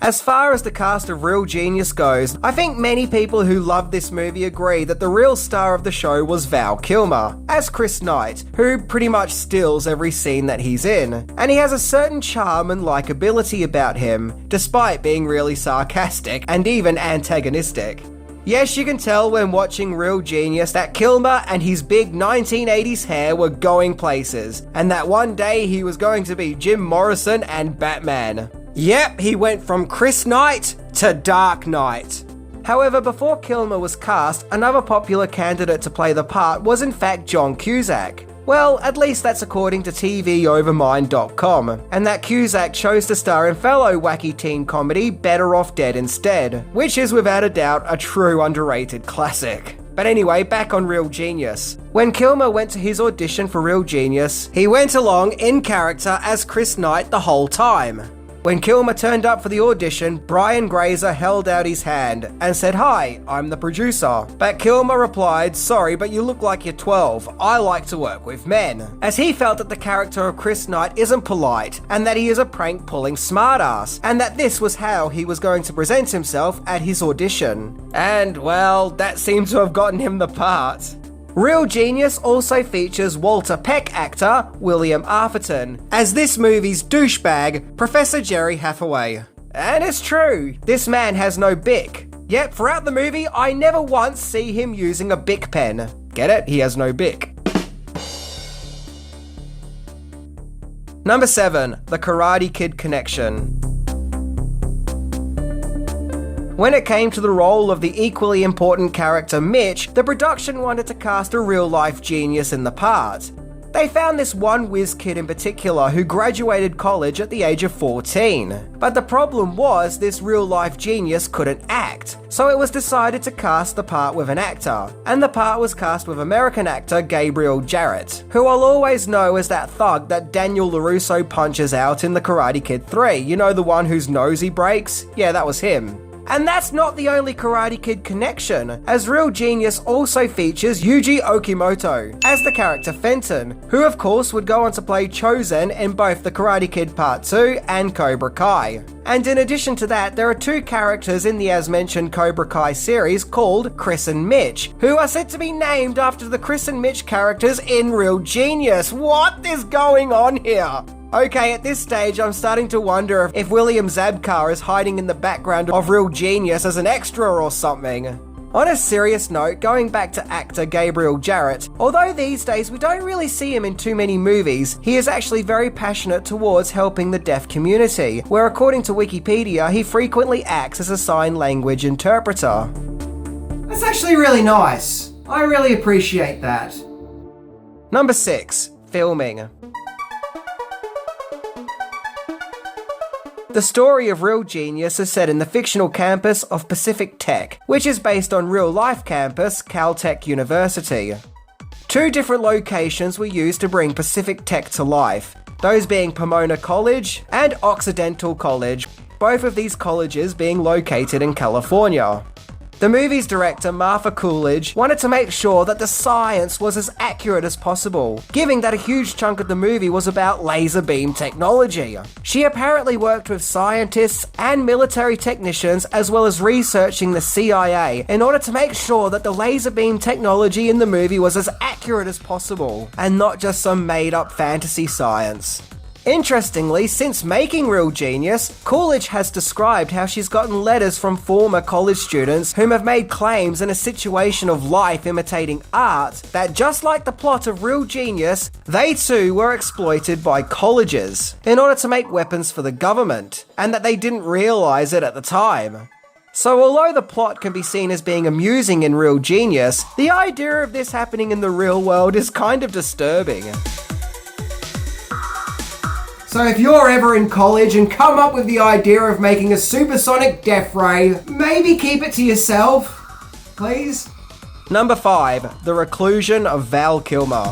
As far as the cast of Real Genius goes, I think many people who loved this movie agree that the real star of the show was Val Kilmer, as Chris Knight, who pretty much steals every scene that he's in, and he has a certain charm and likability about him, despite being really sarcastic and even antagonistic. Yes, you can tell when watching Real Genius that Kilmer and his big 1980s hair were going places, and that one day he was going to be Jim Morrison and Batman. Yep, he went from Chris Knight to Dark Knight. However, before Kilmer was cast, another popular candidate to play the part was in fact John Cusack. Well, at least that's according to TVOvermind.com, and that Cusack chose to star in fellow wacky teen comedy Better Off Dead Instead, which is without a doubt a true underrated classic. But anyway, back on Real Genius. When Kilmer went to his audition for Real Genius, he went along in character as Chris Knight the whole time. When Kilmer turned up for the audition, Brian Grazer held out his hand and said, "Hi, I'm the producer." But Kilmer replied, "Sorry, but you look like you're 12. I like to work with men." As he felt that the character of Chris Knight isn't polite and that he is a prank-pulling smartass, and that this was how he was going to present himself at his audition. And, well, that seemed to have gotten him the part. Real Genius also features Walter Peck actor William Arthurton as this movie's douchebag, Professor Jerry Hathaway. And it's true, this man has no Bic. Yet throughout the movie, I never once see him using a Bic pen. Get it? He has no Bic. Number 7. The Karate Kid Connection. When it came to the role of the equally important character Mitch, the production wanted to cast a real-life genius in the part. They found this one whiz kid in particular who graduated college at the age of 14. But the problem was this real-life genius couldn't act, so it was decided to cast the part with an actor. And the part was cast with American actor Gabriel Jarrett, who I'll always know as that thug that Daniel LaRusso punches out in The Karate Kid 3. You know, the one whose nose he breaks? Yeah, that was him. And that's not the only Karate Kid connection, as Real Genius also features Yuji Okimoto as the character Fenton, who of course would go on to play Chozen in both The Karate Kid Part 2 and Cobra Kai. And in addition to that, there are two characters in the as-mentioned Cobra Kai series called Chris and Mitch, who are said to be named after the Chris and Mitch characters in Real Genius. What is going on here? Okay, at this stage, I'm starting to wonder if William Zabka is hiding in the background of Real Genius as an extra or something. On a serious note, going back to actor Gabriel Jarrett, although these days we don't really see him in too many movies, he is actually very passionate towards helping the deaf community, where according to Wikipedia, he frequently acts as a sign language interpreter. That's actually really nice. I really appreciate that. Number 6. Filming. The story of Real Genius is set in the fictional campus of Pacific Tech, which is based on real-life campus Caltech University. Two different locations were used to bring Pacific Tech to life, those being Pomona College and Occidental College, both of these colleges being located in California. The movie's director, Martha Coolidge, wanted to make sure that the science was as accurate as possible, given that a huge chunk of the movie was about laser beam technology. She apparently worked with scientists and military technicians as well as researching the CIA in order to make sure that the laser beam technology in the movie was as accurate as possible, and not just some made-up fantasy science. Interestingly, since making Real Genius, Coolidge has described how she's gotten letters from former college students whom have made claims in a situation of life imitating art that just like the plot of Real Genius, they too were exploited by colleges in order to make weapons for the government, and that they didn't realize it at the time. So although the plot can be seen as being amusing in Real Genius, the idea of this happening in the real world is kind of disturbing. So if you're ever in college and come up with the idea of making a supersonic death ray, maybe keep it to yourself, please? Number 5. The Reclusion of Val Kilmer.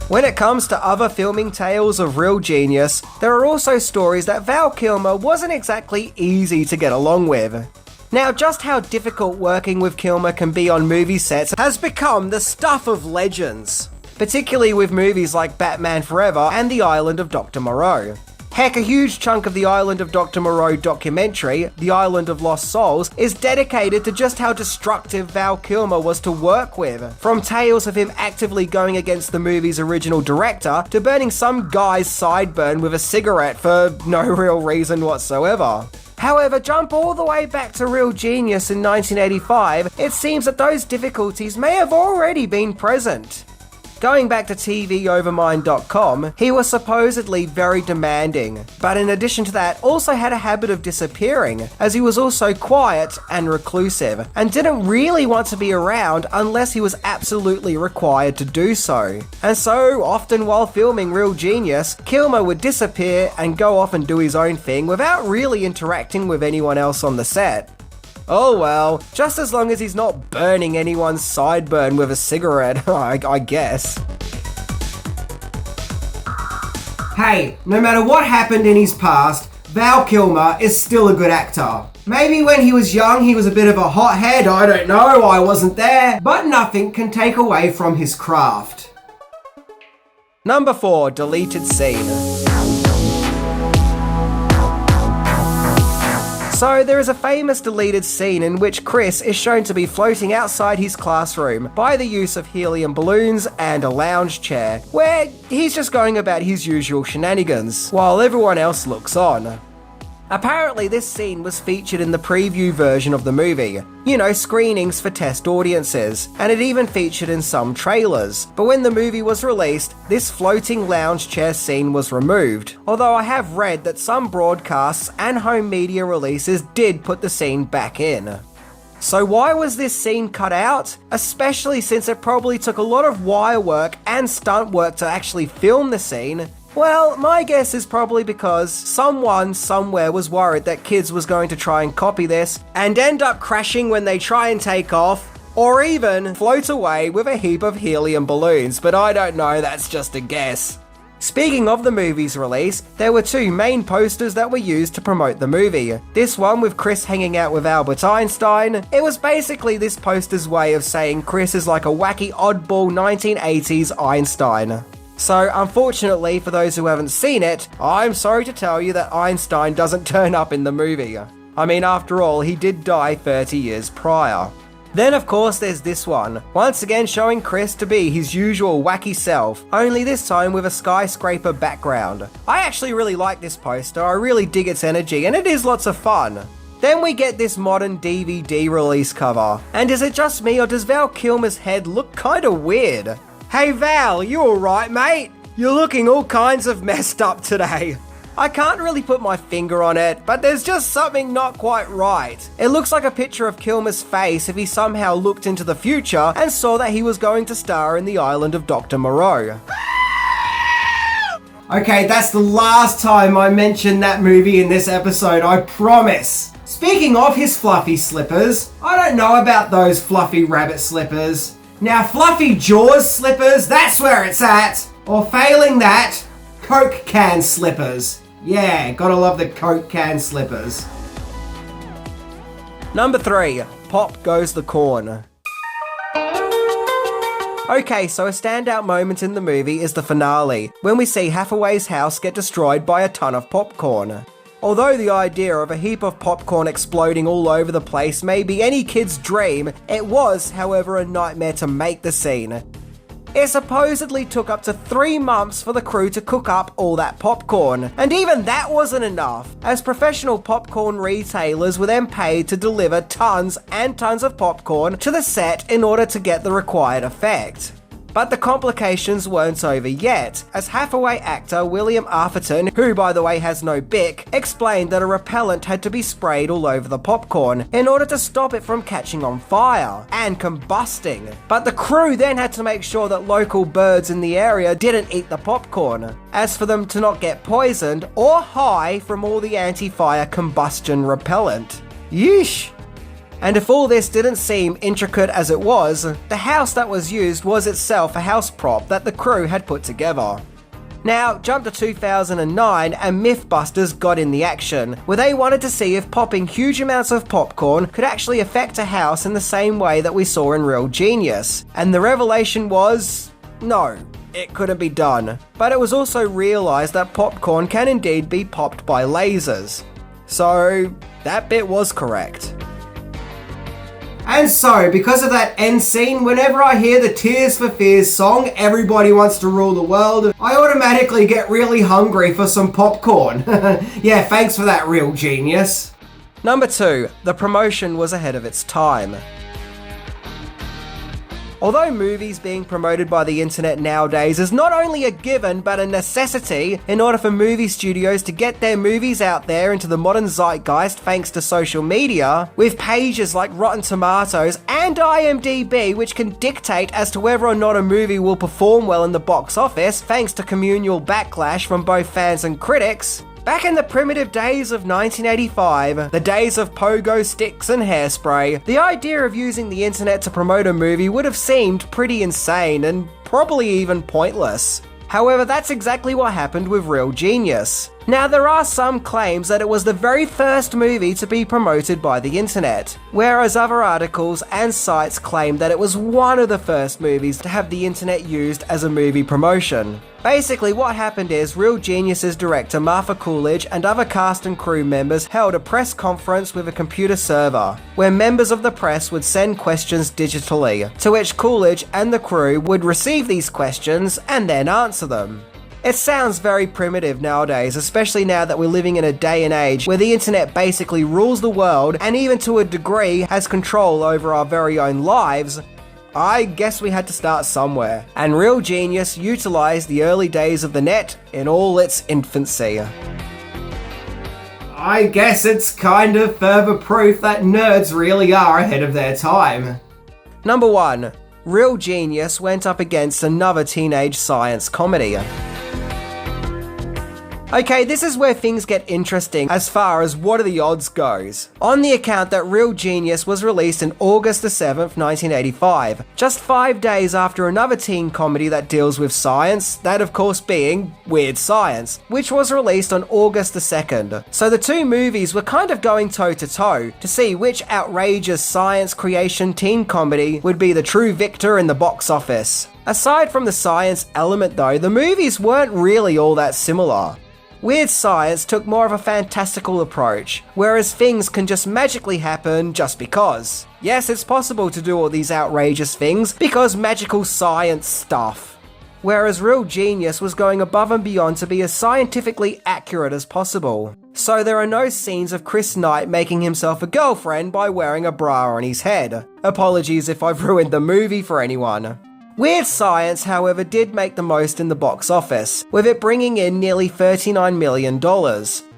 When it comes to other filming tales of Real Genius, there are also stories that Val Kilmer wasn't exactly easy to get along with. Now, just how difficult working with Kilmer can be on movie sets has become the stuff of legends, particularly with movies like Batman Forever and The Island of Dr. Moreau. Heck, a huge chunk of the Island of Dr. Moreau documentary, The Island of Lost Souls, is dedicated to just how destructive Val Kilmer was to work with. From tales of him actively going against the movie's original director, to burning some guy's sideburn with a cigarette for no real reason whatsoever. However, jump all the way back to Real Genius in 1985, it seems that those difficulties may have already been present. Going back to TVOvermind.com, he was supposedly very demanding, but in addition to that, also had a habit of disappearing, as he was also quiet and reclusive, and didn't really want to be around unless he was absolutely required to do so. And so, often while filming Real Genius, Kilmer would disappear and go off and do his own thing without really interacting with anyone else on the set. Oh well, just as long as he's not burning anyone's sideburn with a cigarette, I guess. Hey, no matter what happened in his past, Val Kilmer is still a good actor. Maybe when he was young he was a bit of a hothead, I don't know, I wasn't there, but nothing can take away from his craft. Number 4, deleted scene. So there is a famous deleted scene in which Chris is shown to be floating outside his classroom by the use of helium balloons and a lounge chair, where he's just going about his usual shenanigans, while everyone else looks on. Apparently this scene was featured in the preview version of the movie, screenings for test audiences, and it even featured in some trailers. But when the movie was released, this floating lounge chair scene was removed, although I have read that some broadcasts and home media releases did put the scene back in. So why was this scene cut out? Especially since it probably took a lot of wire work and stunt work to actually film the scene. Well, my guess is probably because someone somewhere was worried that kids was going to try and copy this and end up crashing when they try and take off, or even float away with a heap of helium balloons, but I don't know, that's just a guess. Speaking of the movie's release, there were 2 main posters that were used to promote the movie. This one with Chris hanging out with Albert Einstein. It was basically this poster's way of saying Chris is like a wacky oddball 1980s Einstein. So, unfortunately, for those who haven't seen it, I'm sorry to tell you that Einstein doesn't turn up in the movie. I mean, after all, he did die 30 years prior. Then, of course, there's this one, once again showing Chris to be his usual wacky self, only this time with a skyscraper background. I actually really like this poster, I really dig its energy, and it is lots of fun. Then we get this modern DVD release cover. And is it just me, or does Val Kilmer's head look kinda weird? Hey Val, you alright mate? You're looking all kinds of messed up today. I can't really put my finger on it, but there's just something not quite right. It looks like a picture of Kilmer's face if he somehow looked into the future and saw that he was going to star in The Island of Dr. Moreau. Okay, that's the last time I mention that movie in this episode, I promise. Speaking of his fluffy slippers, I don't know about those fluffy rabbit slippers. Now fluffy Jaws slippers, that's where it's at. Or failing that, Coke can slippers. Yeah, gotta love the Coke can slippers. Number 3, Pop Goes the Corn. Okay, so a standout moment in the movie is the finale, when we see Hathaway's house get destroyed by a ton of popcorn. Although the idea of a heap of popcorn exploding all over the place may be any kid's dream, it was, however, a nightmare to make the scene. It supposedly took up to 3 months for the crew to cook up all that popcorn, and even that wasn't enough, as professional popcorn retailers were then paid to deliver tons and tons of popcorn to the set in order to get the required effect. But the complications weren't over yet, as Hathaway actor William Arthurton, who by the way has no bick, explained that a repellent had to be sprayed all over the popcorn in order to stop it from catching on fire and combusting. But the crew then had to make sure that local birds in the area didn't eat the popcorn, as for them to not get poisoned or high from all the anti-fire combustion repellent. Yeesh! And if all this didn't seem intricate as it was, the house that was used was itself a house prop that the crew had put together. Now, jump to 2009 and Mythbusters got in the action, where they wanted to see if popping huge amounts of popcorn could actually affect a house in the same way that we saw in Real Genius. And the revelation was... no. it couldn't be done. But it was also realised that popcorn can indeed be popped by lasers. So, that bit was correct. And so, because of that end scene, whenever I hear the Tears for Fears song, Everybody Wants to Rule the World, I automatically get really hungry for some popcorn. Yeah, thanks for that, real genius. Number 2, the promotion was ahead of its time. Although movies being promoted by the internet nowadays is not only a given but a necessity in order for movie studios to get their movies out there into the modern zeitgeist thanks to social media, with pages like Rotten Tomatoes and IMDb which can dictate as to whether or not a movie will perform well in the box office thanks to communal backlash from both fans and critics. Back in the primitive days of 1985, the days of pogo sticks and hairspray, the idea of using the internet to promote a movie would have seemed pretty insane and probably even pointless. However, that's exactly what happened with Real Genius. Now, there are some claims that it was the very first movie to be promoted by the internet, whereas other articles and sites claim that it was one of the first movies to have the internet used as a movie promotion. Basically, what happened is Real Genius's director Martha Coolidge and other cast and crew members held a press conference with a computer server, where members of the press would send questions digitally, to which Coolidge and the crew would receive these questions and then answer them. It sounds very primitive nowadays, especially now that we're living in a day and age where the internet basically rules the world and even to a degree has control over our very own lives. I guess we had to start somewhere, and Real Genius utilised the early days of the net in all its infancy. I guess it's kind of further proof that nerds really are ahead of their time. Number 1. Real Genius went up against another teenage science comedy. Okay, this is where things get interesting as far as what are the odds goes. On the account that Real Genius was released on August the 7th, 1985, just 5 days after another teen comedy that deals with science, that of course being Weird Science, which was released on August the 2nd. So the two movies were kind of going toe to toe to see which outrageous science creation teen comedy would be the true victor in the box office. Aside from the science element though, the movies weren't really all that similar. Weird Science took more of a fantastical approach, whereas things can just magically happen just because. Yes, it's possible to do all these outrageous things because magical science stuff. Whereas Real Genius was going above and beyond to be as scientifically accurate as possible. So there are no scenes of Chris Knight making himself a girlfriend by wearing a bra on his head. Apologies if I've ruined the movie for anyone. Weird Science, however, did make the most in the box office, with it bringing in nearly $39 million,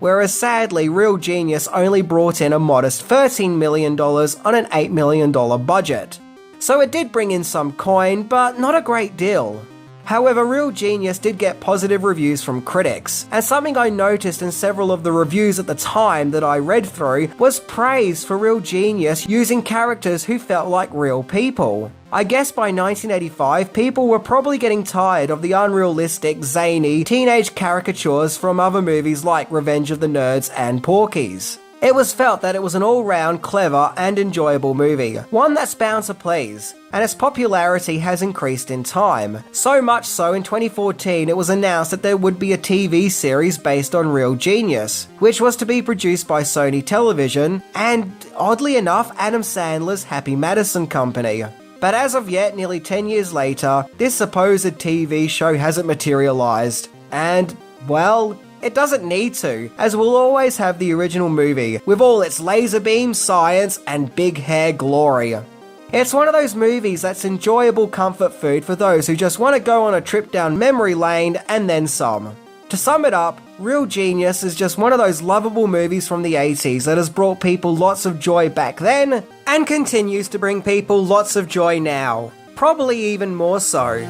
whereas sadly Real Genius only brought in a modest $13 million on an $8 million budget. So it did bring in some coin, but not a great deal. However, Real Genius did get positive reviews from critics, and something I noticed in several of the reviews at the time that I read through was praise for Real Genius using characters who felt like real people. I guess by 1985, people were probably getting tired of the unrealistic, zany, teenage caricatures from other movies like Revenge of the Nerds and Porky's. It was felt that it was an all-round clever and enjoyable movie, one that's bound to please, and its popularity has increased in time. So much so in 2014 it was announced that there would be a TV series based on Real Genius, which was to be produced by Sony Television and, oddly enough, Adam Sandler's Happy Madison Company. But as of yet, nearly 10 years later, this supposed TV show hasn't materialised, and, well, it doesn't need to, as we'll always have the original movie, with all its laser beam, science, and big hair glory. It's one of those movies that's enjoyable comfort food for those who just want to go on a trip down memory lane and then some. To sum it up, Real Genius is just one of those lovable movies from the 80s that has brought people lots of joy back then, and continues to bring people lots of joy now. Probably even more so.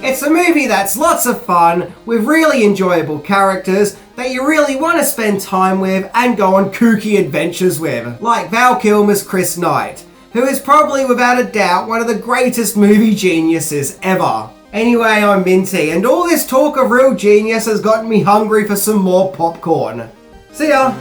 It's a movie that's lots of fun, with really enjoyable characters that you really want to spend time with and go on kooky adventures with, like Val Kilmer's Chris Knight, who is probably without a doubt one of the greatest movie geniuses ever. Anyway, I'm Minty, and all this talk of Real Genius has gotten me hungry for some more popcorn. See ya!